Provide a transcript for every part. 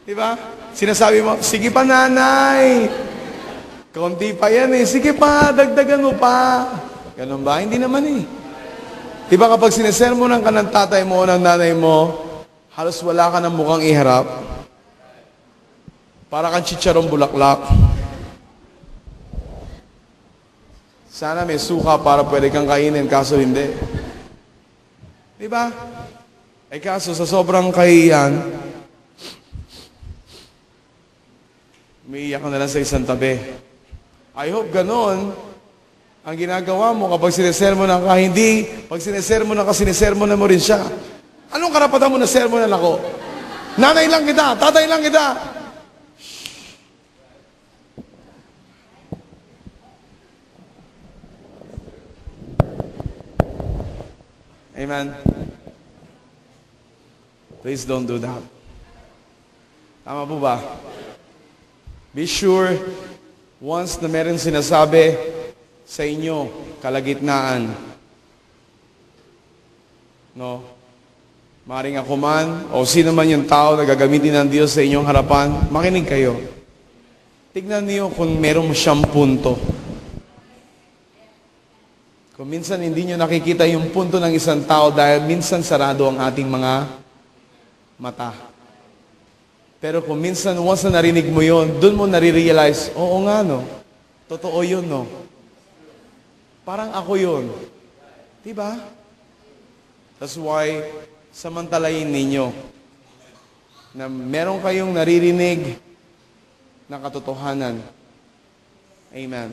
Di ba? Sinasabi mo, sige pa nanay. Konti pa yan eh. Sige pa, dagdagan mo pa. Ganun ba? Hindi naman eh. Di ba kapag sinesermonan ka ng tatay mo o ng nanay mo, halos wala ka ng mukhang iharap. Para kang chicharong bulaklak. Sana may suka para pwede kang kainin, kaso hindi. Di ba? Eh kaso sa sobrang kahiyan, umiiyak ka na lang sa isang tabi. I hope ganon ang ginagawa mo kapag sinesermonan ka. Hindi, pag sinesermonan ka, sinesermonan mo rin siya. Anong karapatan mo na sermonan ako? Nanay lang kita, tatay lang kita. Amen. Please don't do that. Tama po ba? Be sure, once na meron sinasabi sa inyo, kalagitnaan, no? Maring ako man, o sino man yung tao na gagamitin ng Diyos sa inyong harapan, makinig kayo. Tignan niyo kung meron siyang punto. Kung minsan hindi nyo nakikita yung punto ng isang tao dahil minsan sarado ang ating mga mata. Pero kung minsan, once na narinig mo yun, dun mo nare-realize, oo nga no, totoo yun no. Parang ako yun. Diba? That's why, samantalayin ninyo na meron kayong naririnig na katotohanan. Amen.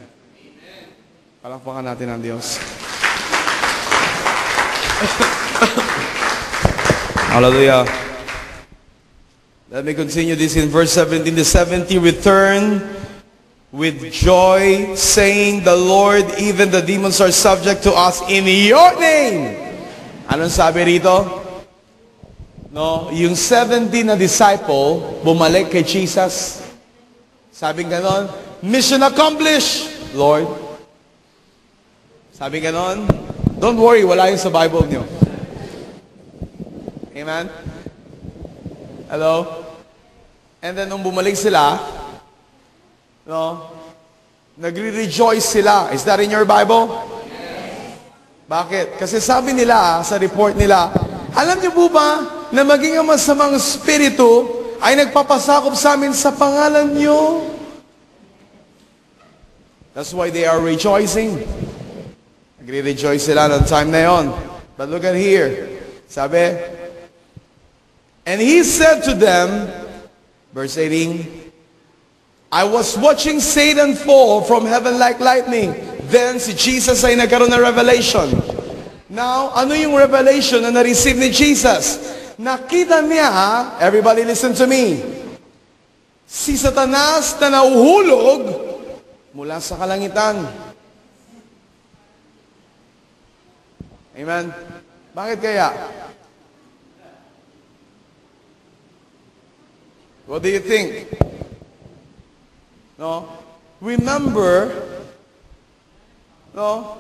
Palakpakan natin ang Diyos. Hallelujah. Let me continue this in verse 17. The 70 return with joy, saying, the Lord, even the demons are subject to us in your name. Anong sabi rito? No, yung 70 na disciple, bumalik kay Jesus. Sabi ganon, mission accomplished, Lord. Sabi ganon, don't worry, wala yun sa Bible nyo. Amen? Hello? And then, nung bumalik sila, no, nagre-rejoice sila. Is that in your Bible? Yes. Bakit? Kasi sabi nila, sa report nila, alam niyo po ba, na maging ang masamang spirito ay nagpapasakop sa amin sa pangalan niyo? That's why they are rejoicing. Nagre-rejoice sila ng time na yon. But look at here. Sabi, and he said to them, verse 18, I was watching Satan fall from heaven like lightning. Then si Jesus ay nagkaroon ng revelation. Now, ano yung revelation na na-receive ni Jesus? Nakita niya, everybody listen to me, si Satanas na nauhulog mula sa kalangitan. Amen? Bakit kaya? What do you think? No? Remember, no?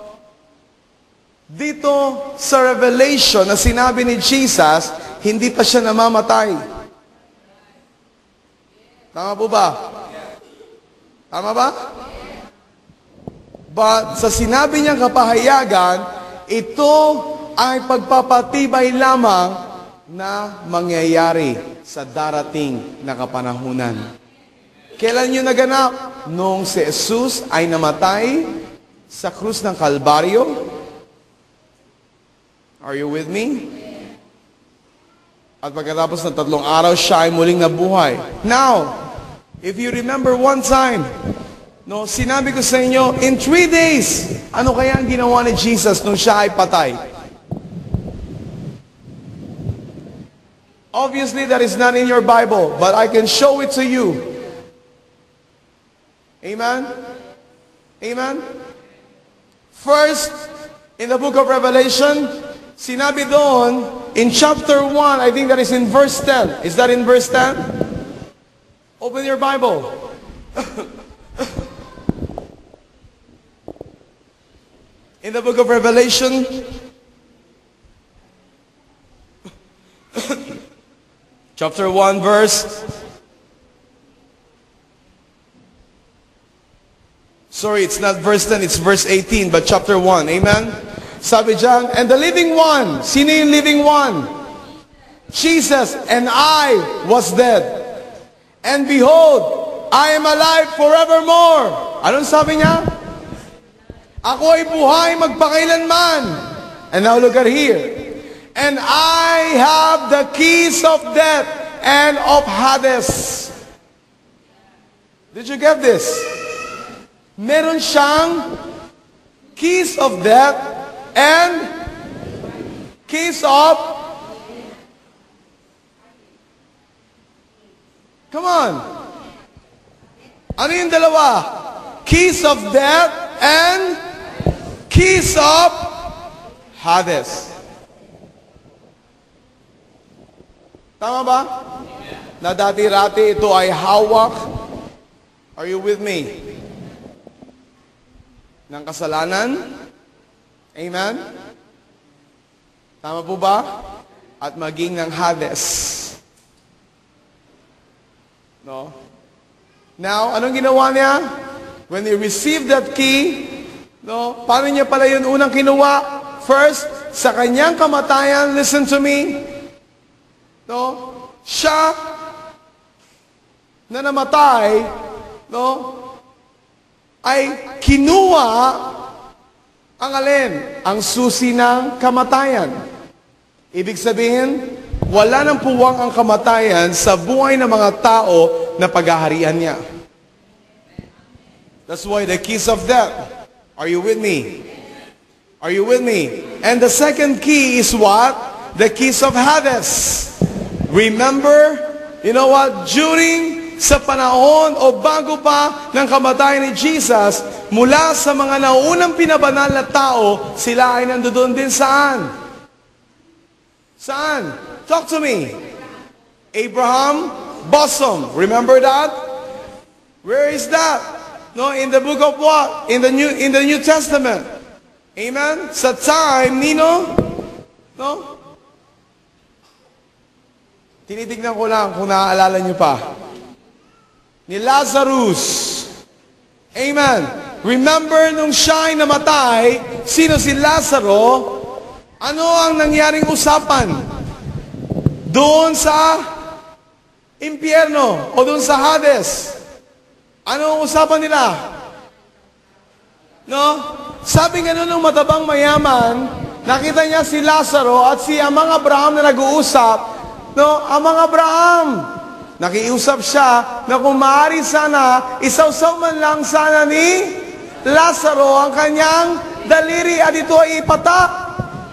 Dito sa Revelation na sinabi ni Jesus, hindi pa siya namamatay. Tama po ba? Tama ba? But sa sinabi niyang kapahayagan, ito ay pagpapatibay lamang na mangyayari sa darating na kapanahunan. Kailan yun naganap? Nung si Jesus ay namatay sa krus ng Kalbaryo. Are you with me? At pagkatapos ng 3 araw, siya ay muling nabuhay. Now, if you remember one time, no, sinabi ko sa inyo, in 3 days, ano kaya ang ginawa ni Jesus nung siya ay patay? Obviously, that is not in your Bible, but I can show it to you. Amen? Amen? First, in the book of Revelation, sinabi doon, in chapter 1, I think that is in verse 10. Is that in verse 10? Open your Bible. In the book of Revelation, chapter 1, verse Sorry, it's not verse 10, it's verse 18, but chapter 1. Amen? Sabi dyan, and the living one. Sino yung living one? Jesus, and I was dead. And behold, I am alive forevermore. Anong sabi niya? Ako ay buhay magpakailanman. And now look at here. And I have the keys of death and of Hades. Did you get this? Meron siyang keys of death and keys of... Come on. Ano yung dalawa? Keys of death and keys of Hades. Tama ba? Na dati-rati ito ay hawak. Are you with me? Ng kasalanan. Amen? Tama po ba? At maging ng Hades. No? Now, anong ginawa niya? When he received that key, no? Paano niya pala yun unang kinuha? First, sa kanyang kamatayan, listen to me. No? Siya na namatay, no? Ay kinuha ang alin? Ang susi ng kamatayan. Ibig sabihin, wala nang puwang ang kamatayan sa buhay ng mga tao na paghaharian niya. That's why the keys of death. Are you with me? Are you with me? And the second key is what? The keys of Hades. Remember, you know what? During sa panahon o bago pa ng kamatayan ni Jesus, mula sa mga naunang pinabanal na tao, sila ay nandoon din saan? Saan? Talk to me. Abraham bosom. Remember that? Where is that? No, in the book of what? In the New Testament. Amen? Sa time, Nino? No? Tinitignan ko lang kung naaalala nyo pa. Ni Lazarus. Amen. Remember nung siya ay namatay, sino si Lazaro? Ano ang nangyaring usapan? Doon sa impyerno o doon sa Hades. Ano ang usapan nila? No? Sabi nga nun ng matabang mayaman, nakita niya si Lazaro at si Amang Abraham na nag-uusap. No, Amang Abraham, nakiusap siya na kung maaari sana, isawsaw man lang sana ni Lazaro ang kanyang daliri at ito ay ipatak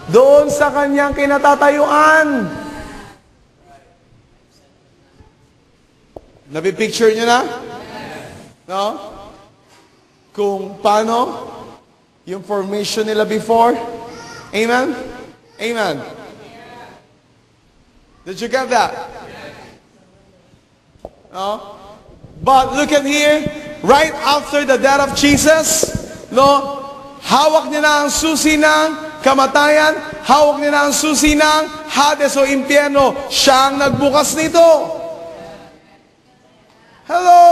doon sa kanyang kinatatayuan. Napipicture nyo na? No? Kung paano yung formation nila before? Amen? Amen. Did you get that? No? But look at here, right after the death of Jesus, no, hawak niya na ang susi ng kamatayan, hawak niya na ang susi ng Hades o impyerno. Siya ang nagbukas nito. Hello?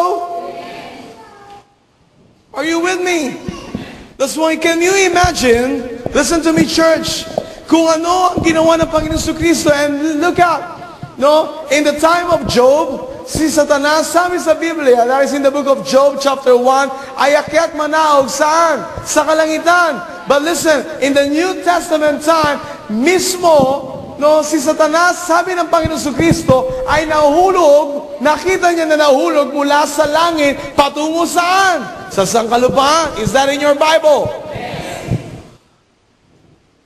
Are you with me? That's why, can you imagine, listen to me, church, kung ano ang ginawa ng Panginoon Kristo. And look at, no, in the time of Job, si Satanas, sabi sa Biblia, that is in the book of Job chapter 1, ay akyat manaog saan? Sa kalangitan. But listen, in the New Testament time, mismo, no, si Satanas, sabi ng Panginoon Kristo, ay nahulog, nakita niya na nahulog mula sa langit, patungo saan? Sa sangkalupaan. Is that in your Bible?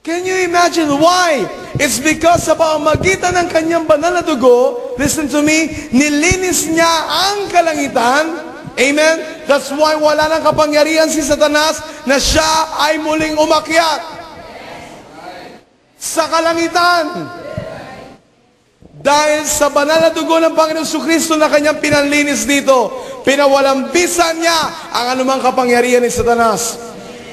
Can you imagine why? It's because sa pamamagitan ng kanyang banal na dugo, listen to me, nilinis niya ang kalangitan. Amen? That's why wala nang kapangyarihan si Satanas na siya ay muling umakyat sa kalangitan. Dahil sa banal na dugo ng Panginoon Kristo na kanyang pinanlinis dito, pinawalampisan niya ang anumang kapangyarihan ni Satanas.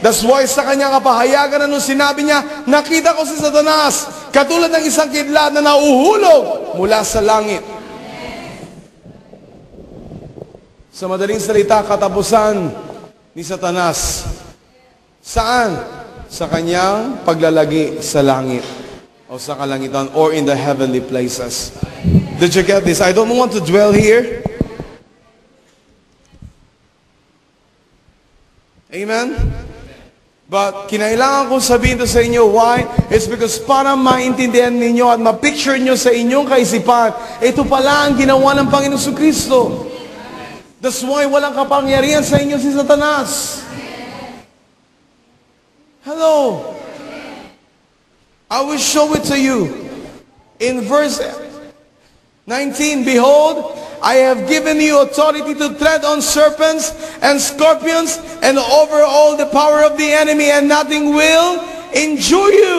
That's why sa kanyang kapahayagan na nung sinabi niya, nakita ko si Satanas, katulad ng isang kidlat na nauhulog mula sa langit. Sa madaling salita, katapusan ni Satanas. Saan? Sa kanyang paglalagi sa langit o sa kalangitan or in the heavenly places. Did you get this? I don't want to dwell here. Amen? But kinailangan kong sabihin to sa inyo, why? It's because para maintindihan ninyo at ma-picture nyo sa inyong kaisipan, ito pala ang ginawa ng Panginoon Jesucristo. That's why walang kapangyarihan sa inyo si Satanas. Hello. I will show it to you. In verse 19, behold, I have given you authority to tread on serpents and scorpions and over all the power of the enemy, and nothing will injure you.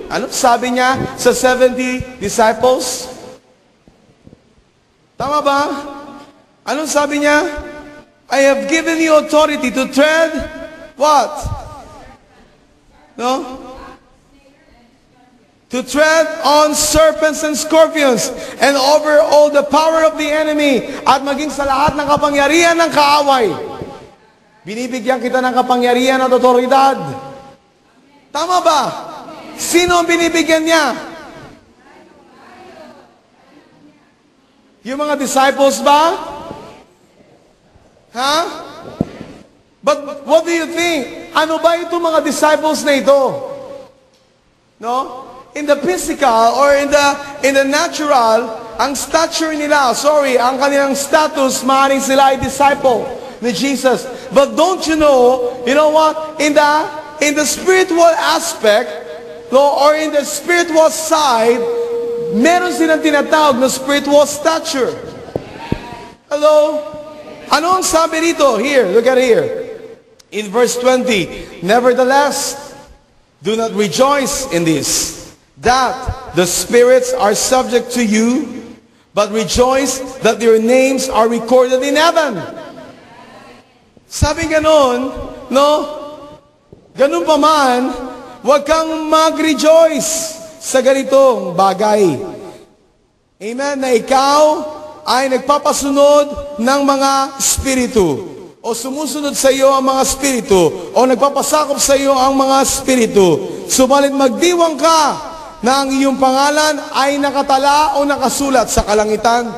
Ano sabi niya sa 70 disciples? Tama ba? Anong sabi niya? I have given you authority to tread what? No? To tread on serpents and scorpions and over all the power of the enemy, at maging sa lahat ng kapangyarihan ng kaaway. Binibigyan kita ng kapangyarihan at otoridad. Tama ba? Sino ang binibigyan niya? Yung mga disciples ba? Ha? But what do you think? Ano ba itong mga disciples na ito? No? In the physical or in the natural, ang stature nila, ang kanilang status, maaaring sila ay disciple ni Jesus. But don't you know what? In the spiritual aspect, or in the spiritual side, meron silang tinatawag na spiritual stature. Hello? Ano ang sabi dito? Here, look at here. In verse 20, nevertheless, do not rejoice in this, that the spirits are subject to you, but rejoice that your names are recorded in heaven. Sabi ganon, no? Ganun pa man, huwag kang mag-rejoice sa ganitong bagay. Amen? Na ikaw ay nagpapasunod ng mga spiritu, o sumusunod sa iyo ang mga spiritu, o nagpapasakop sa iyo ang mga spiritu. Subalit magdiwang ka na ang iyong pangalan ay nakatala o nakasulat sa kalangitan.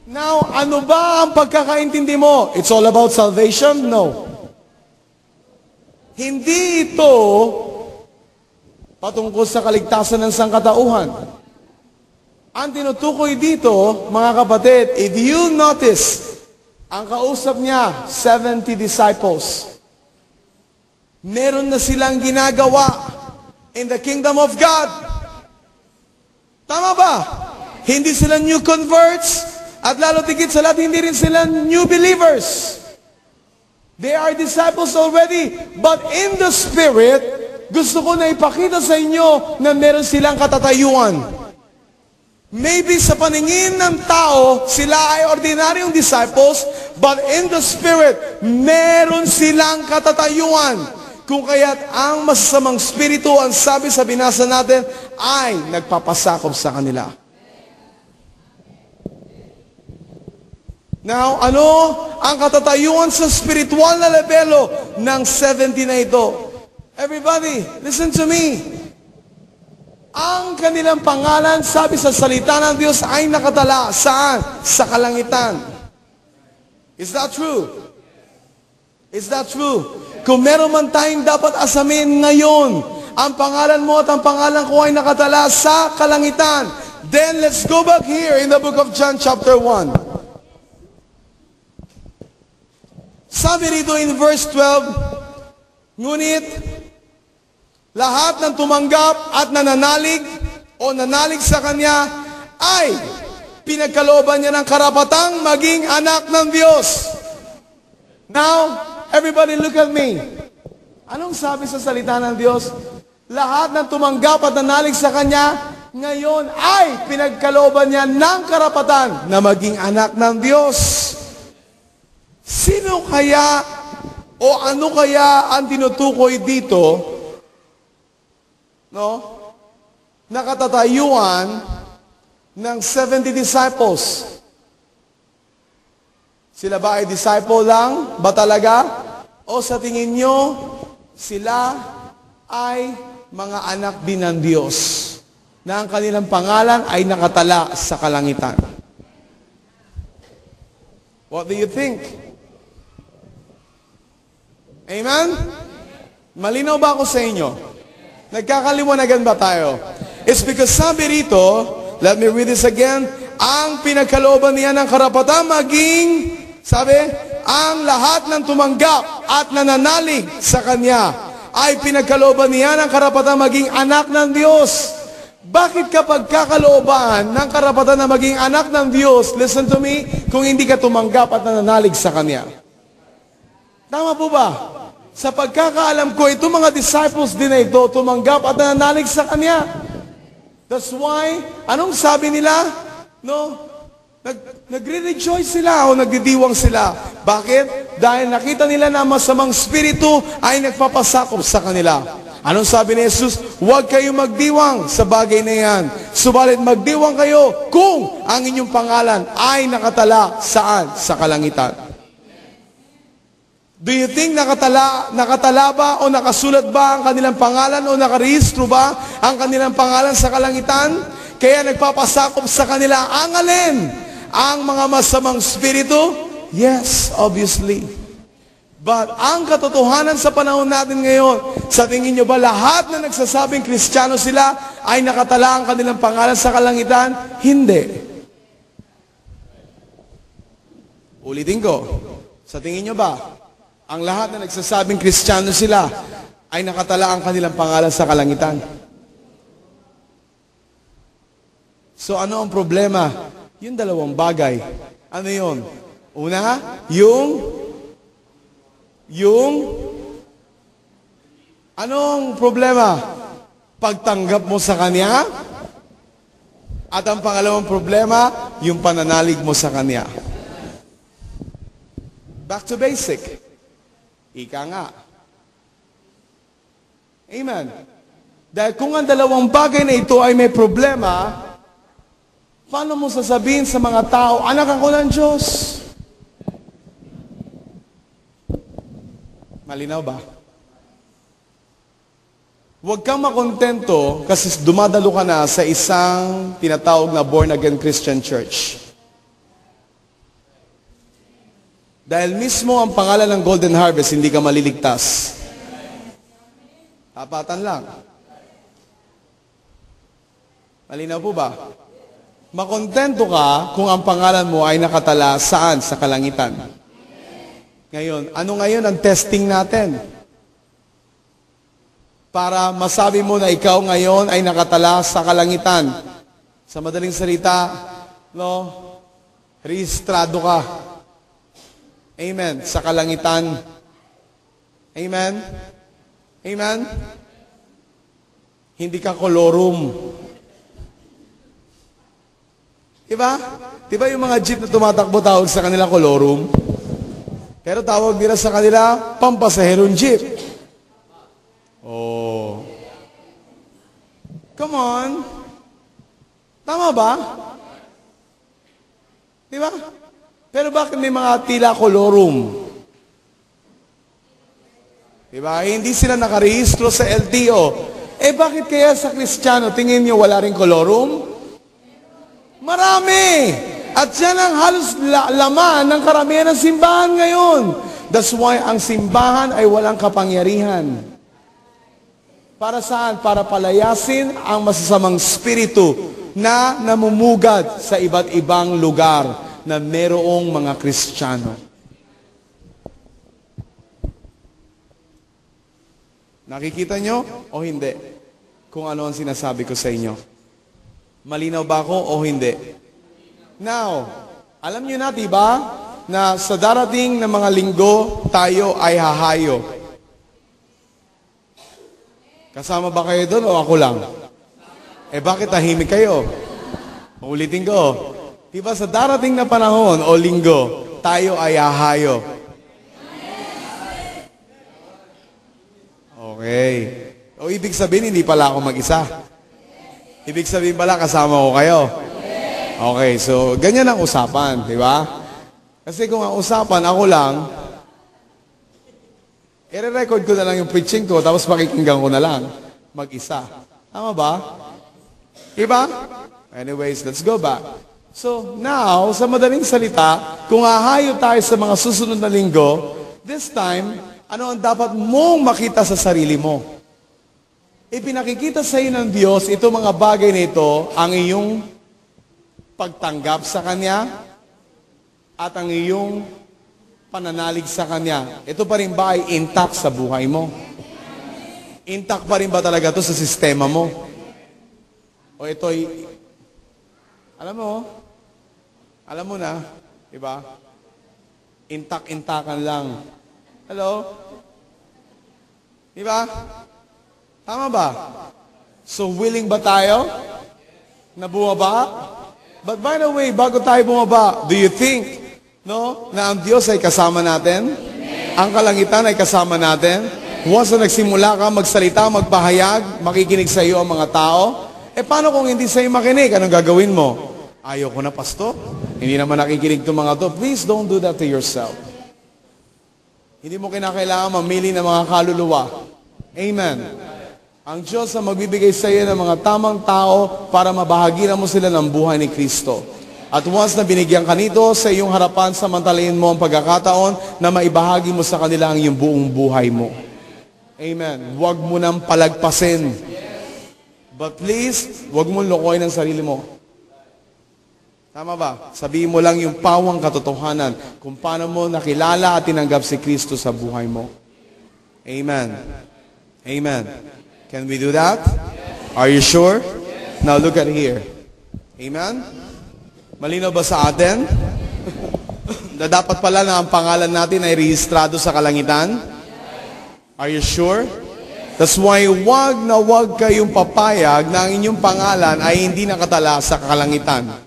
Now, ano ba ang pagkakaintindi mo? It's all about salvation? No. Hindi ito patungkol sa kaligtasan ng sangkatauhan. Ang tinutukoy dito, mga kapatid, if you notice, ang kausap niya, 70 disciples. Meron na silang ginagawa in the kingdom of God. Tama ba? Hindi sila new converts, at lalo tigit sa lahat, hindi rin sila new believers. They are disciples already, but in the Spirit, gusto ko na ipakita sa inyo na meron silang katatayuan. Maybe sa paningin ng tao, sila ay ordinaryong disciples, but in the Spirit, meron silang katatayuan. Kung kaya't ang masasamang spirito, ang sabi sa binasa natin, ay nagpapasakop sa kanila. Now, ano ang katatayuan sa spiritual na lebelo ng 70 na ito? Everybody, listen to me. Ang kanilang pangalan, sabi sa salita ng Diyos, ay nakatala. Saan? Sa kalangitan. Is that true? Is that true? Kung meron man tayong dapat asamin ngayon, ang pangalan mo at ang pangalan ko ay nakatala sa kalangitan. Then let's go back here in the book of John chapter 1. Sabi rito in verse 12, ngunit lahat ng tumanggap at nananalig o nanalig sa Kanya ay pinagkalooban niya ng karapatang maging anak ng Diyos. Now, everybody look at me. Anong sabi sa salita ng Diyos? Lahat ng tumanggap at nanalig sa Kanya ngayon ay pinagkalooban niya ng karapatan na maging anak ng Diyos. Sino kaya o ano kaya ang tinutukoy dito, no? Nakatatayuan ng 70 disciples. Sila ba ay disciple lang? Ba talaga? O sa tingin nyo, sila ay mga anak din ng Diyos na ang kanilang pangalan ay nakatala sa kalangitan? What do you think? Amen? Malinaw ba ako sa inyo? Nagkakaliwanagan ba tayo? It's because sabi rito, let me read this again, ang pinagkalooban niya ng karapatan maging, sabi, ang lahat ng tumanggap at nananalig sa Kanya ay pinagkalooban niya ng karapatan maging anak ng Diyos. Bakit kapag kakalooban ng karapatan na maging anak ng Diyos, listen to me, kung hindi ka tumanggap at nananalig sa Kanya? Tama po ba? Sa pagkakaalam ko, itong mga disciples din na ito, tumanggap at nananalig sa Kanya. That's why, anong sabi nila? No? Nagre-rejoice sila o nagdidiwang sila. Bakit? Dahil nakita nila na masamang spiritu ay nagpapasakop sa kanila. Anong sabi ni Jesus? Huwag kayong magdiwang sa bagay na yan. Subalit magdiwang kayo kung ang inyong pangalan ay nakatala saan? Sa kalangitan. Do you think nakatala ba o nakasulat ba ang kanilang pangalan o nakarehistro ba ang kanilang pangalan sa kalangitan? Kaya nagpapasakop sa kanila ang alin? Ang mga masamang spirito? Yes, obviously. But ang katotohanan sa panahon natin ngayon, sa tingin nyo ba lahat na nagsasabing Kristiyano sila ay nakatala ang kanilang pangalan sa kalangitan? Hindi. Ulitin ko. Sa tingin nyo ba, ang lahat na nagsasabing Kristiyano sila ay nakatala ang kanilang pangalan sa kalangitan? So ano ang problema? Yung dalawang bagay. Ano yun? Una, anong problema? Pagtanggap mo sa Kanya? At ang pangalawang problema, yung pananalig mo sa Kanya. Back to basic. Ika nga. Amen. Dahil kung ang dalawang bagay na ito ay may problema, paano mo sasabihin sa mga tao, anak ako ng Diyos? Malinaw ba? Huwag kang makontento kasi dumadalo ka na sa isang tinatawag na born-again Christian church. Dahil mismo ang pangalan ng Golden Harvest, hindi ka maliligtas. Tapatan lang. Malinaw po ba? Makontento ka kung ang pangalan mo ay nakatala saan? Sa kalangitan. Ngayon, ano ngayon ang testing natin? Para masabi mo na ikaw ngayon ay nakatala sa kalangitan. Sa madaling salita, no? Rehistrado ka. Amen. Sa kalangitan. Amen. Amen. Hindi ka kolorum. Diba? Diba yung mga jeep na tumatakbo tawag sa kanila kolorum? Pero tawag nila sa kanila pampasaherong jeep. Oh. Come on. Tama ba? Diba? Pero bakit may mga tila kolorum? Diba? Hindi sila nakarehistro sa LTO. Eh bakit kaya sa Kristiyano, tingin nyo wala rin kolorum? Marami! At yan ang halos laman ng karamihan ng simbahan ngayon. That's why ang simbahan ay walang kapangyarihan. Para saan? Para palayasin ang masasamang spiritu na namumugad sa iba't ibang lugar na merong mga Kristiyano. Nakikita nyo o hindi? Kung ano ang sinasabi ko sa inyo. Malinaw ba ako o hindi? Now, alam nyo na, diba, na sa darating na mga linggo, tayo ay hahayo. Kasama ba kayo doon o ako lang? Eh bakit tahimik kayo? Ulitin ko. Diba sa darating na panahon o linggo, tayo ay hahayo. Okay. O ibig sabihin, hindi pala ako mag-isa. Ibig sabihin pala, kasama ko kayo. Okay, so ganyan ang usapan, di ba? Kasi kung ang usapan, ako lang, I-record ko na lang yung preaching ko, tapos pakikinggan ko na lang. Mag-isa. Tama ba? Diba? Anyways, let's go back. So, now, sa madaling salita, kung hahayo tayo sa mga susunod na linggo, this time, ano ang dapat mong makita sa sarili mo? Ipinakikita sa iyo ng Diyos, ito mga bagay na ito, ang iyong pagtanggap sa Kanya at ang iyong pananalig sa Kanya. Ito pa rin ba ay intact sa buhay mo? Intact pa rin ba talaga ito sa sistema mo? O ito ay, alam mo na, diba? Intact-intakan lang. Hello? Diba? Tama ba? So, willing ba tayo na bumaba? But by the way, bago tayo bumaba, do you think, na ang Diyos ay kasama natin? Ang kalangitan ay kasama natin? Once na nagsimula ka, magsalita, magpahayag, makikinig sa iyo ang mga tao, paano kung hindi sa'yo makinig? Anong gagawin mo? Ayoko na, pastor. Hindi naman nakikinig itong mga to. Please don't do that to yourself. Hindi mo kinakailangan mamili ng mga kaluluwa. Amen. Ang Diyos ang magbibigay sa iyo ng mga tamang tao para mabahaginan mo sila ng buhay ni Kristo. At once na binigyan ka nito, sa iyong harapan, samantalayin mo ang pagkakataon na maibahagi mo sa kanila ang iyong buong buhay mo. Amen. Huwag mo nang palagpasin. But please, huwag mong lokohin ang sarili mo. Tama ba? Sabihin mo lang yung pawang katotohanan kung paano mo nakilala at tinanggap si Kristo sa buhay mo. Amen. Amen. Can we do that? Are you sure? Now look at here. Amen? Malinaw ba sa atin? Na dapat pala na ang pangalan natin ay rehistrado sa kalangitan? Are you sure? That's why wag na wag kayong papayag na ang inyong pangalan ay hindi nakatala sa kalangitan.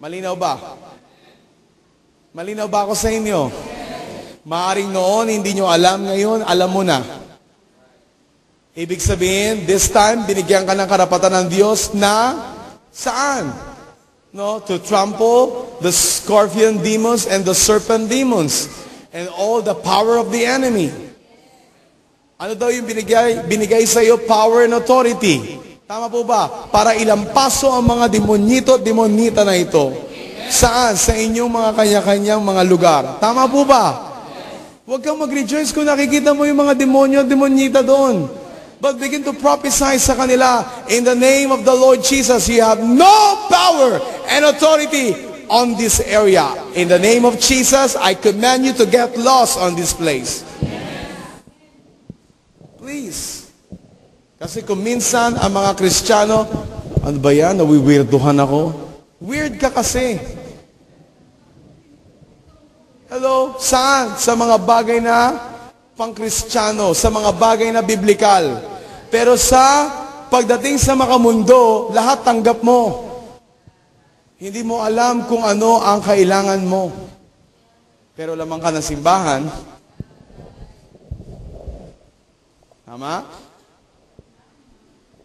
Malinaw ba? Malinaw ba ako sa inyo? Maaring noon, hindi nyo alam, ngayon, alam mo na. Ibig sabihin, this time, binigyan ka ng karapatan ng Diyos na saan? To trample the scorpion demons and the serpent demons and all the power of the enemy. Ano daw yung binigay sa iyo? Power and authority. Tama po ba? Para ilampaso ang mga demonyito at demonita na ito. Saan? Sa inyong mga kanya-kanyang mga lugar. Tama po ba? Huwag kang mag-rejoice kung nakikita mo yung mga demonyo at demonyita doon. But begin to prophesy sa kanila, in the name of the Lord Jesus, you have no power and authority on this area. In the name of Jesus, I command you to get lost on this place. Please. Kasi kung minsan ang mga Kristiyano, ano ba yan? Nawiwirduhan ako. Weird ka kasi. Hello? Saan? Sa mga bagay na pang-Kristiyano, sa mga bagay na biblikal. Pero sa pagdating sa makamundo, lahat tanggap mo. Hindi mo alam kung ano ang kailangan mo. Pero lamang ka ng simbahan. Tama?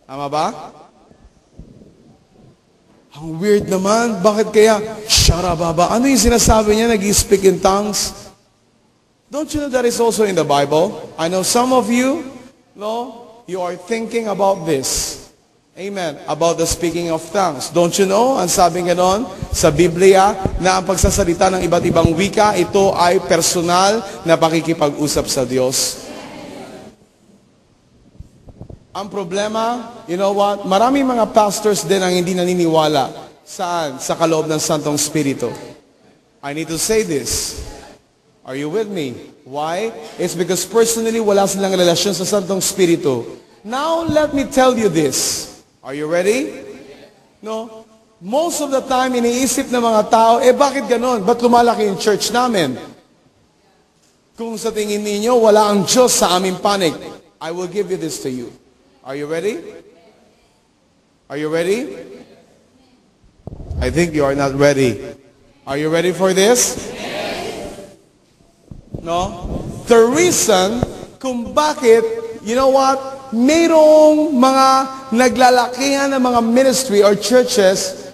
Tama ba? Ang weird naman. Bakit kaya? Sharababa. Ano yung sinasabi niya? Nag-speak in tongues? Don't you know that is also in the Bible? I know some of you, you are thinking about this. Amen. About the speaking of tongues. Don't you know? Ang sabi nga noon sa Biblia na ang pagsasalita ng iba't ibang wika, ito ay personal na pakikipag-usap sa Diyos. Ang problema, you know what? Maraming mga pastors din ang hindi naniniwala. Saan? Sa kaloob ng Santong Espiritu. I need to say this. Are you with me? Why? It's because personally, wala silang relasyon sa Santong Espiritu. Now, let me tell you this. Are you ready? No? Most of the time, iniisip ng mga tao, bakit ganon? Ba't lumalaki yung church namin? Kung sa tingin ninyo, wala ang Diyos sa aming panig. I will give you this to you. Are you ready? Are you ready? I think you are not ready. Are you ready for this? No? The reason kung bakit, you know what, mayroong mga naglalakihan ng mga ministry or churches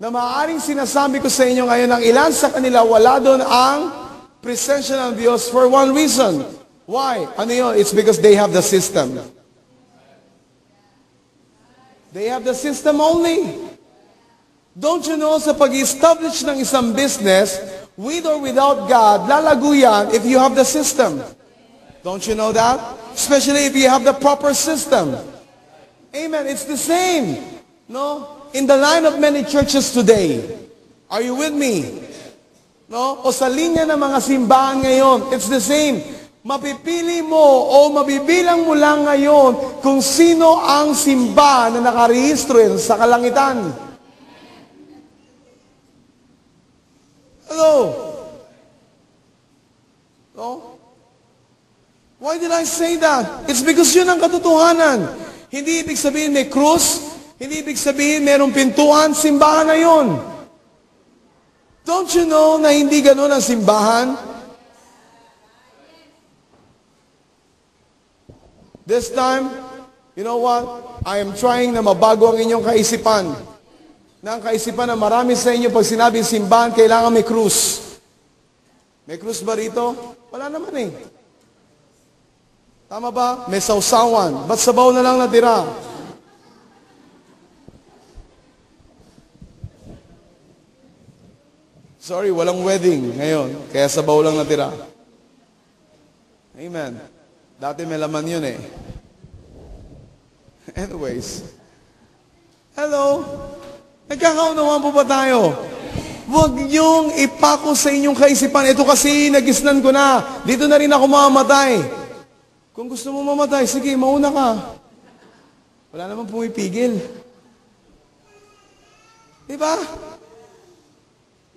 na maaaring sinasabi ko sa inyo ngayon ang ilan sa kanila wala doon ang presensya ng Diyos for one reason. Why? Ano yun? It's because they have the system. They have the system only. Don't you know, sa pag-establish ng isang business, with or without God, lalago yan if you have the system. Don't you know that? Especially if you have the proper system. Amen. It's the same. No? In the line of many churches today. Are you with me? No? O sa linya ng mga simbahan ngayon, it's the same. Mapipili mo o mabibilang mo lang ngayon kung sino ang simbahan na nakarehistro sa kalangitan. Hello? No? Why did I say that? It's because yun ang katotohanan. Hindi ibig sabihin may krus, hindi ibig sabihin mayroong pintuan, simbahan na yun. Don't you know na hindi ganun ang simbahan? This time, you know what? I am trying na mabago ang inyong kaisipan. Na ang kaisipan na marami sa inyo pag sinabing simbahan, kailangan may krus. May krus ba rito? Wala naman eh. Tama ba? May sausawan. Ba't sabaw na lang natira? Sorry, walang wedding ngayon. Kaya sabaw lang natira. Amen. Dati may laman yun eh. Anyways. Hello? Nagkakaunawaan po ba tayo? Huwag niyong ipako sa inyong kaisipan. Ito kasi nagisnan ko na. Dito na rin ako mamamatay. Kung gusto mo mamatay, sige, mauna ka. Wala naman pumipigil. Diba?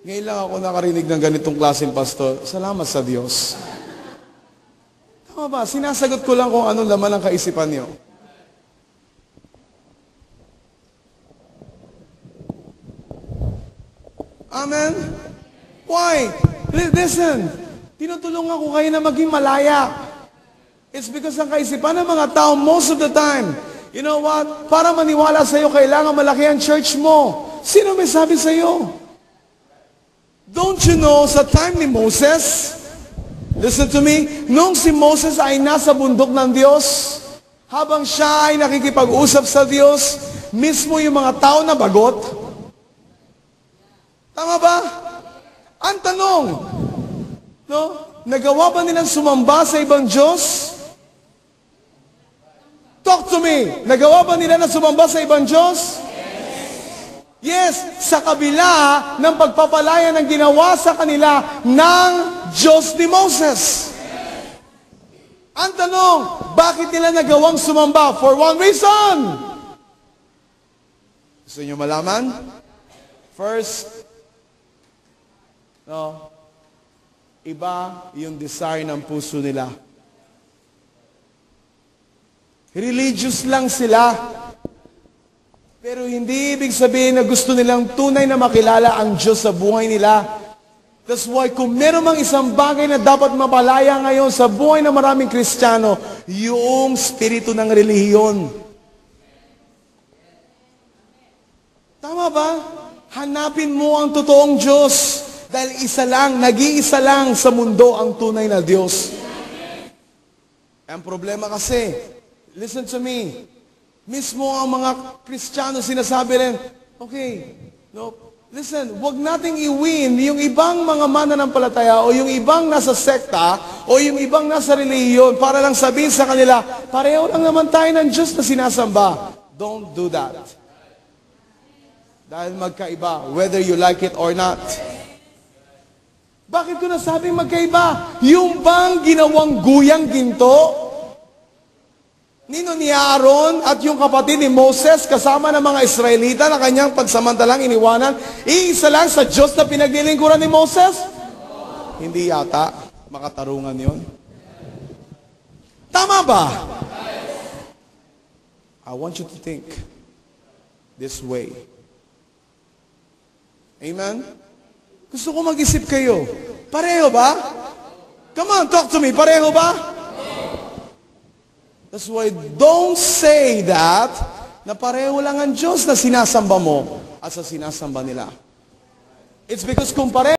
Ngayon lang ako nakarinig ng ganitong klaseng pastor. Salamat sa Diyos. Tama ba? Sinasagot ko lang kung anong laman ng kaisipan niyo. Amen? Why? Listen, tinutulungan ko kayo na maging malaya. It's because ang kaisipan ng mga tao, most of the time, you know what? Para maniwala sa'yo, kailangan malaki ang church mo. Sino may sabi sa'yo? Don't you know, sa time ni Moses, listen to me, nung si Moses ay nasa bundok ng Diyos, habang siya ay nakikipag-usap sa Diyos, mismo yung mga tao na bagot. Tama ba? Ang tanong, no? Nagawa ba nilang sumamba sa ibang Diyos? Talk to me. Nagawa ba nila na sumamba sa ibang Diyos? Yes, sa kabila ng pagpapalaya ng ginawa sa kanila ng Diyos ni Moses. Ang tanong, bakit nila nagawang sumamba? For one reason. Gusto niyo malaman? First, no, iba yung desire ng puso nila. Religious lang sila. Pero hindi ibig sabihin na gusto nilang tunay na makilala ang Diyos sa buhay nila. That's why kung meron mang isang bagay na dapat mapalaya ngayon sa buhay ng maraming Kristiyano, yung spirito ng relihiyon. Tama ba? Hanapin mo ang totoong Diyos. Dahil isa lang, nag-iisa lang sa mundo ang tunay na Diyos. Ang problema kasi, listen to me, mismo ang mga Kristiyano sinasabi rin, okay, no, listen, wag nating i-win yung ibang mga mananampalataya o yung ibang nasa sekta o yung ibang nasa relihiyon para lang sabihin sa kanila, pareho lang naman tayo ng Diyos na sinasamba. Don't do that. Dahil magkaiba, whether you like it or not. Bakit ko nasabing magkaiba? Yung bang ginawang guyang ginto? Nino ni Aaron at yung kapatid ni Moses kasama ng mga Israelita na kanyang pagsamantalang iniwanan, iisa lang sa Diyos na pinaglilingkuran ni Moses? Hindi yata. Makatarungan yon. Tama ba? I want you to think this way. Amen? Gusto ko mag-isip kayo. Pareho ba? Come on, talk to me. Pareho ba? That's why don't say that na pareho lang ang Diyos na sinasamba mo at sa sinasamba nila. It's because kung pareho